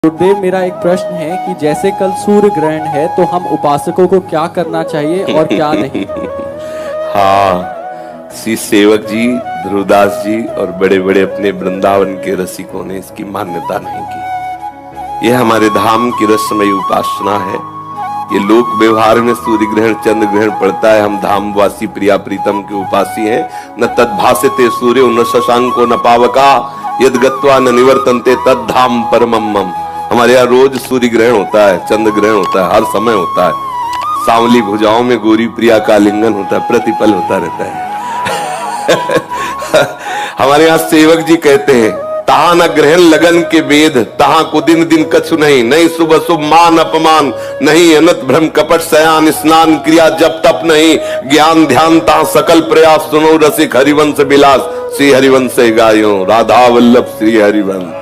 गुरुदेव, मेरा एक प्रश्न है कि जैसे कल सूर्य ग्रहण है तो हम उपासकों को क्या करना चाहिए और क्या नहीं। हाँ, श्री सेवक जी, ध्रुवदास जी और बड़े बड़े अपने वृंदावन के रसिकों ने इसकी मान्यता नहीं की। यह हमारे धाम की रसमयी उपासना है। ये लोक व्यवहार में सूर्य ग्रहण चंद्र ग्रहण पड़ता है, हम धामवासी प्रिया प्रीतम के उपासी हैं। न तद्भासते सूर्यो न शशांको न पावका यद गत्वा न निवर्तन्ते तद धाम परमम मम। हमारे यहाँ रोज सूर्य ग्रहण होता है, चंद्र ग्रहण होता है, हर समय होता है। सांवली भुजाओं में गोरी प्रिया का लिंगन होता है, प्रतिपल होता रहता है। हमारे यहाँ सेवक जी कहते हैं, तहा न ग्रहण लगन के वेद, तहा को दिन दिन कछु नहीं, नहीं शुभ शुभ मान अपमान, नहीं अनत भ्रम कपट सयान, स्नान क्रिया जप तप नहीं, ज्ञान ध्यान ता सकल प्रयास, सुनो रसिक हरिवंश विलास, श्री हरिवंश गायो राधा वल्लभ श्री हरिवंश।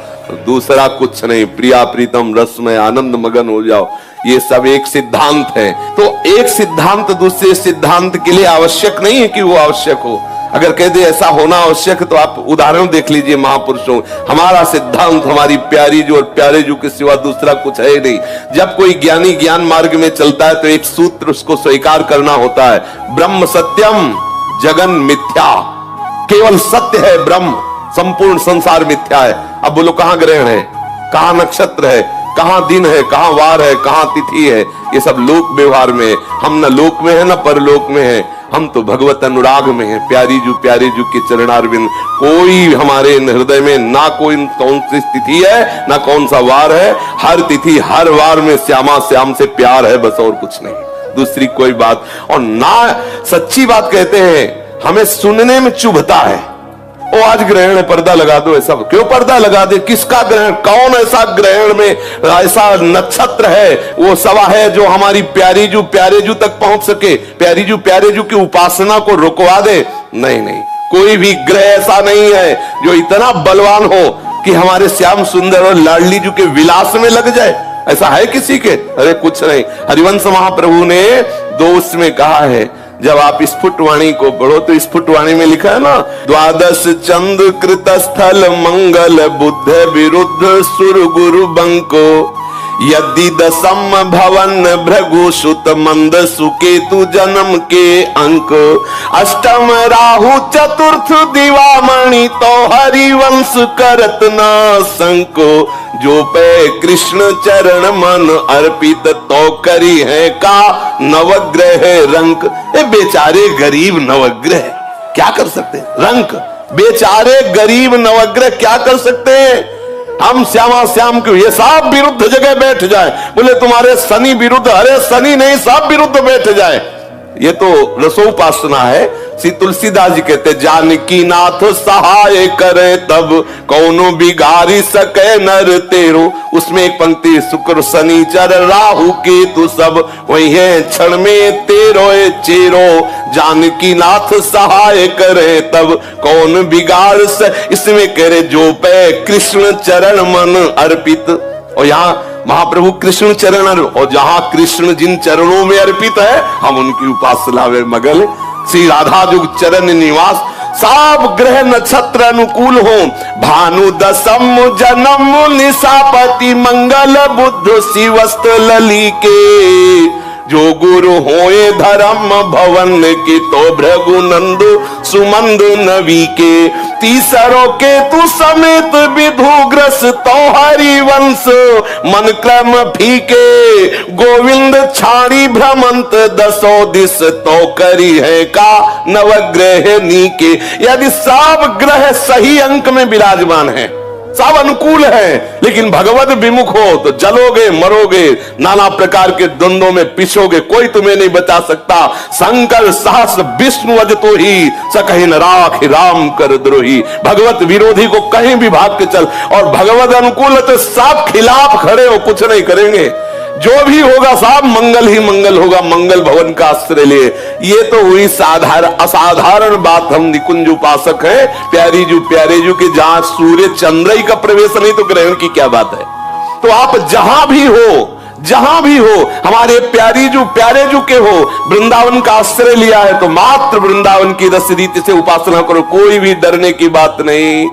दूसरा कुछ नहीं, प्रिया प्रीतम रस में आनंद मगन हो जाओ। ये सब एक सिद्धांत है। तो एक सिद्धांत दूसरे सिद्धांत के लिए आवश्यक नहीं है कि वो आवश्यक हो। अगर कह दे ऐसा होना आवश्यक है तो आप उदाहरण देख लीजिए महापुरुषों। हमारा सिद्धांत हमारी प्यारी जो और प्यारे जो के सिवा दूसरा कुछ है नहीं। जब कोई ज्ञानी ज्ञान मार्ग में चलता है तो एक सूत्र उसको स्वीकार करना होता है, ब्रह्म सत्यम जगन मिथ्या। केवल सत्य है ब्रह्म, संपूर्ण संसार मिथ्या है। अब बोलो कहां ग्रहण है, कहां नक्षत्र है, कहां दिन है, कहां वार है, कहां तिथि है। ये सब लोक व्यवहार में। हम न लोक में है न परलोक में है, हम तो भगवत अनुराग में है। प्यारी जू के चरणारविंद। कोई हमारे हृदय में ना कोई कौन सी तिथि है ना कौन सा वार है। हर तिथि हर वार में श्यामा श्याम से प्यार है, बस और कुछ नहीं, दूसरी कोई बात। और ना सच्ची बात कहते हैं, हमें सुनने में चुभता है। ओ आज ग्रहण है, पर्दा लगा दो। ऐसा क्यों पर्दा लगा दे? किसका ग्रहण? कौन ऐसा ग्रहण में ऐसा नक्षत्र है वो सवा है जो हमारी प्यारे जू तक पहुंच सके, प्यारे जू की उपासना को रुकवा दे? नहीं नहीं, कोई भी ग्रह ऐसा नहीं है जो इतना बलवान हो कि हमारे श्याम सुंदर और लाडली जू के विलास में लग जाए। ऐसा है किसी के? अरे कुछ नहीं। हरिवंश महाप्रभु ने दोष में कहा है, जब आप स्फुटवाणी को पढ़ो तो स्फुटवाणी में लिखा है ना, द्वादश चंद्र कृत स्थल मंगल बुद्ध विरुद्ध सुर गुरु बंको, यदि दशम भवन भृगु सुत मंद सुकेतु जन्म के अंक, अष्टम राहु चतुर्थ दिवामणि तो हरिवंश करत ना संको, जो पे कृष्ण चरण मन अर्पित तो करी है का नवग्रह रंक। ये बेचारे गरीब नवग्रह क्या कर सकते हैं? रंक बेचारे गरीब नवग्रह क्या कर सकते हैं? हम श्यामा श्याम क्यों, ये सब विरुद्ध जगह बैठ जाए। बोले तुम्हारे शनि विरुद्ध, अरे शनि नहीं, सब विरुद्ध बैठ जाए। ये तो रसोपासना है। श्री तुलसीदास जी कहते, जानकी नाथ सहाय करे तब कौनो बिगाड़ी सके नर तेरो। उसमें एक पंक्ति, शुक्र शनिचर राहु केतु सब वही है क्षण में तेरो चेरो, जानकी नाथ सहाय करे तब कौन बिगाड़ स। इसमें कह रहे जो पे कृष्ण चरण मन अर्पित। और यहाँ महाप्रभु कृष्ण चरण, और जहां कृष्ण जिन चरणों में अर्पित है हम उनकी उपासना में मगन। श्री राधा जुग चरण निवास, सब ग्रह नक्षत्र अनुकूल हो, भानु दशम जन्म निशापति मंगल बुद्ध शिवस्त लली के, जो गुरु होए धर्म भवन की तो भृगु नंदु सुमंदु नवी के, तीसरों के तु समेत विधुग्रस तो हरिवंश मन क्रम फीके, गोविंद छाड़ी भ्रमंत दसो दिस तो करी है का नवग्रह नीके। यदि सब ग्रह सही अंक में विराजमान है, सब अनुकूल है, लेकिन भगवत विमुख हो तो जलोगे मरोगे, नाना प्रकार के द्वंद्वों में पिछोगे, कोई तुम्हें नहीं बचा सकता। शंकर सहस्र विष्णु अज तो ही सकहि न राख राम कर द्रोही। भगवत विरोधी को कहीं भी भाग के चल, और भगवत अनुकूल है तो सब खिलाफ खड़े हो, कुछ नहीं करेंगे। जो भी होगा सब मंगल ही मंगल होगा, मंगल भवन का आश्रय लिए। ये तो हुई साधारण असाधारण बात। हम निकुंज उपासक हैं, प्यारे जू के जहां सूर्य चंद्र ही का प्रवेश नहीं तो ग्रहण की क्या बात है। तो आप जहां भी हो हमारे प्यारे जू के हो, वृंदावन का आश्रय लिया है तो मात्र वृंदावन की रस रीति से उपासना करो, कोई भी डरने की बात नहीं।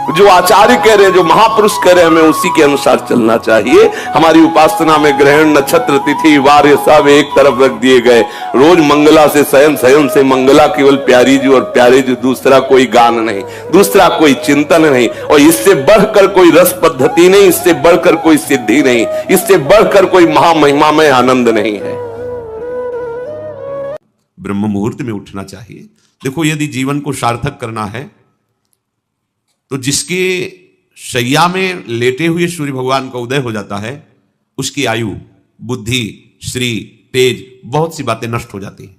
जो आचार्य कह रहे हैं, जो महापुरुष कह रहे हैं, हमें उसी के अनुसार चलना चाहिए। हमारी उपासना में ग्रहण, नक्षत्र, तिथि, वार ये सब एक तरफ रख दिए गए। रोज मंगला से शयन, शयन से मंगला, केवल प्यारी जी और प्यारे जी, दूसरा कोई गान नहीं, दूसरा कोई चिंतन नहीं, और इससे बढ़कर कोई रस पद्धति नहीं, इससे बढ़कर कोई सिद्धि नहीं, इससे बढ़कर कोई महामहिमा में आनंद नहीं है। ब्रह्म मुहूर्त में उठना चाहिए। देखो, यदि जीवन को सार्थक करना है तो जिसके शैया में लेटे हुए सूर्य भगवान का उदय हो जाता है, उसकी आयु, बुद्धि, श्री, तेज, बहुत सी बातें नष्ट हो जाती हैं।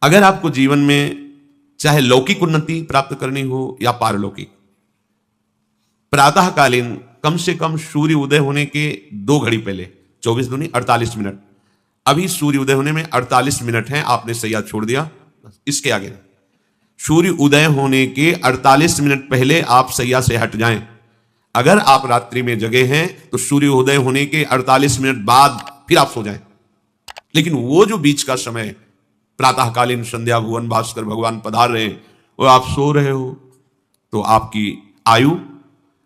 अगर आपको जीवन में चाहे लौकिक उन्नति प्राप्त करनी हो या पारलौकिक, प्रातःकालीन कम से कम सूर्य उदय होने के 2 घड़ी पहले, 24 दूनी 48 मिनट, अभी सूर्य उदय होने में 48 मिनट हैं, आपने सैया छोड़ दिया, इसके आगे नहीं। सूर्य उदय होने के 48 मिनट पहले आप सैया से हट जाएं। अगर आप रात्रि में जगे हैं तो सूर्य उदय होने के 48 मिनट बाद फिर आप सो जाएं। लेकिन वो जो बीच का समय, प्रातःकालीन संध्या भुवन भास्कर भगवान पधार रहे हैं, वो आप सो रहे हो, तो आपकी आयु,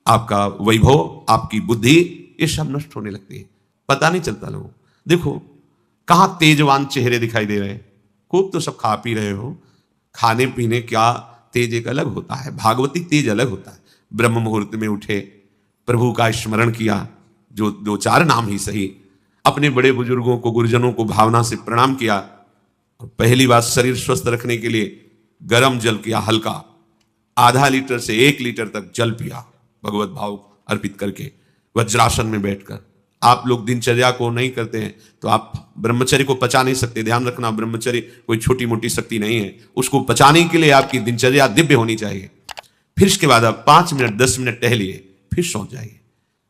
आपका वैभव, आपकी बुद्धि, ये सब नष्ट होने लगती है, पता नहीं चलता। लोगों देखो कहां तेजवान चेहरे दिखाई दे रहे हैं। खूब तो सब खा पी रहे हो, खाने पीने क्या तेज एक अलग होता है, भागवती तेज अलग होता है। ब्रह्म मुहूर्त में उठे, प्रभु का स्मरण किया, जो 2-4 नाम ही सही, अपने बड़े बुजुर्गों को, गुरुजनों को भावना से प्रणाम किया, और पहली बात शरीर स्वस्थ रखने के लिए गर्म जल किया, हल्का, आधा लीटर से 1 लीटर तक जल पिया, भगवत भाव अर्पित करके वज्रासन में बैठकर। आप लोग दिनचर्या को नहीं करते हैं तो आप ब्रह्मचर्य को पचा नहीं सकते। ध्यान रखना, ब्रह्मचर्य कोई छोटी मोटी शक्ति नहीं है, उसको पचाने के लिए आपकी दिनचर्या दिव्य होनी चाहिए। फिर इसके बाद आप 5 मिनट 10 मिनट टहलिए, फिर सो जाइए।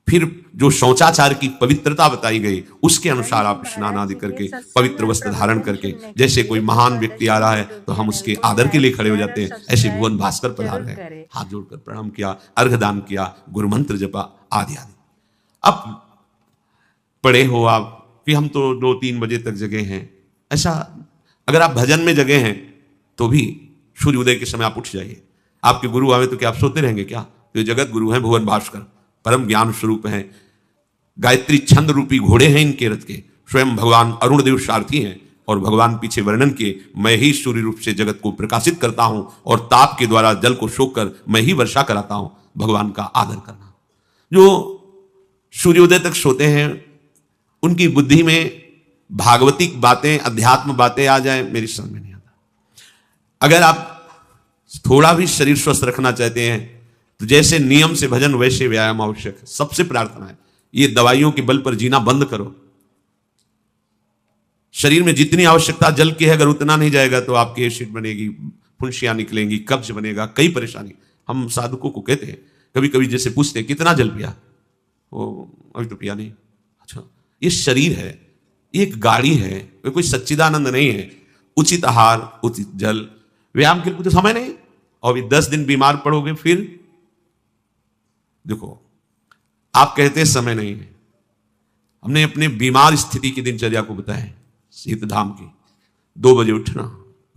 फिर जो शौचाचार की पवित्रता बताई गई उसके अनुसार आप स्नान आदि करके, पवित्र वस्त्र धारण करके, जैसे कोई महान व्यक्ति आ रहा है तो हम उसके आदर के लिए खड़े हो जाते हैं, ऐसे भुवन भास्कर पधार रहे हैं, हाथ जोड़कर प्रणाम किया, अर्घदान किया, गुरु मंत्र जपा, आदि आदि। अब पड़े हो आप कि हम तो 2-3 बजे तक जगे हैं, ऐसा अगर आप भजन में जगे हैं तो भी सूर्योदय के समय आप उठ जाइए। आपके गुरु आवे तो क्या आप सोते रहेंगे क्या? तो ये जगत गुरु हैं भुवन भास्कर, परम ज्ञान स्वरूप हैं, गायत्री छंद रूपी घोड़े हैं इनके रथ के, स्वयं भगवान अरुण देव सारथी हैं, और भगवान पीछे वर्णन किए, मैं ही सूर्य रूप से जगत को प्रकाशित करता हूं और ताप के द्वारा जल को सोखकर मैं ही वर्षा कराता हूं। भगवान का आदर करना। जो सूर्योदय तक सोते हैं उनकी बुद्धि में भागवतिक बातें, अध्यात्म बातें आ जाए, मेरी समझ में नहीं आता। अगर आप थोड़ा भी शरीर स्वस्थ रखना चाहते हैं तो जैसे नियम से भजन वैसे व्यायाम आवश्यक है। सबसे प्रार्थना है, ये दवाइयों के बल पर जीना बंद करो। शरीर में जितनी आवश्यकता जल की है, अगर उतना नहीं जाएगा तो आपकी एसिड बनेगी, फुंसियां निकलेंगी, कब्ज बनेगा, कई परेशानी। हम साधकों को कहते हैं, कभी कभी जैसे पूछते हैं कितना जल पिया, वो अभी तो पिया नहीं। अच्छा, ये शरीर है, ये एक गाड़ी है, कोई सच्चिदानंद नहीं है। उचित आहार, उचित जल, व्यायाम के लिए तो समय नहीं। और अभी 10 दिन बीमार पड़ोगे, फिर देखो आप कहते हैं समय नहीं है। हमने अपने बीमार स्थिति की दिनचर्या को बताया, सीतधाम की 2 बजे उठना,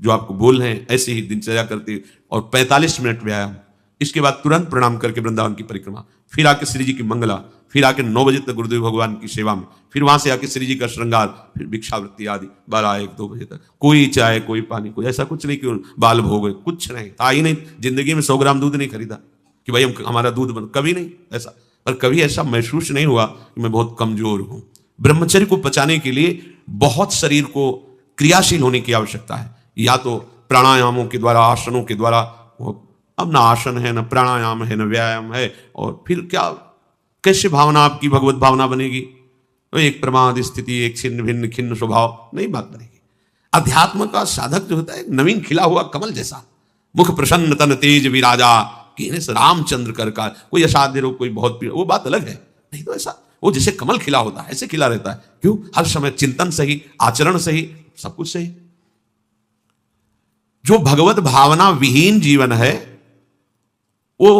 जो आपको बोल रहे हैं ऐसे ही दिनचर्या करते, और 45 मिनट व्यायाम। इसके बाद तुरंत प्रणाम करके वृंदावन की परिक्रमा, फिर आके श्री जी की मंगला, फिर आके 9 बजे तक गुरुदेव भगवान की सेवा में, फिर वहां से आके श्री जी का श्रृंगार, फिर भिक्षावृत्ति आदि 12-1-2 बजे तक। कोई चाय, कोई पानी, कोई ऐसा कुछ नहीं कि बाल भोग, कुछ नहीं था ही नहीं। जिंदगी में 100 ग्राम दूध नहीं खरीदा कि भाई हमारा दूध बन, कभी नहीं ऐसा। और कभी ऐसा महसूस नहीं हुआ कि मैं बहुत कमजोर हूं। ब्रह्मचर्य को पचाने के लिए बहुत शरीर को क्रियाशील होने की आवश्यकता है, या तो प्राणायामों के द्वारा, आसनों के द्वारा। अब ना आसन है, ना प्राणायाम है, ना व्यायाम है, और फिर क्या, कैसे भावना आपकी भगवत भावना बनेगी? तो एक प्रमाद स्थिति, एक छिन्न भिन्न खिन्न स्वभाव, नहीं बात बनेगी। अध्यात्म का साधक जो होता है, नवीन खिला हुआ कमल जैसा, मुख प्रसन्न तन तेज विराजा, रामचंद्र कर का। कोई असाध्य रोग, कोई बहुत पीड़ा, वो बात अलग है। नहीं तो ऐसा वो जैसे कमल खिला होता है ऐसे खिला रहता है। क्यों? हर समय चिंतन सही, आचरण सही, सब कुछ सही। जो भगवत भावना विहीन जीवन है वो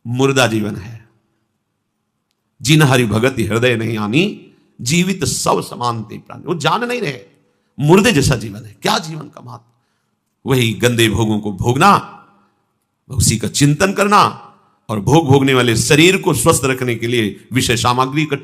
मुर्दा जीवन है। जिन हरि भगति हृदय नहीं आनी, जीवित सब समानते प्राण। वो जान नहीं रहे, मुर्दे जैसा जीवन है। क्या जीवन का महत्व? वही गंदे भोगों को भोगना, उसी का चिंतन करना और भोग भोगने वाले शरीर को स्वस्थ रखने के लिए विषय सामग्री इकट्ठी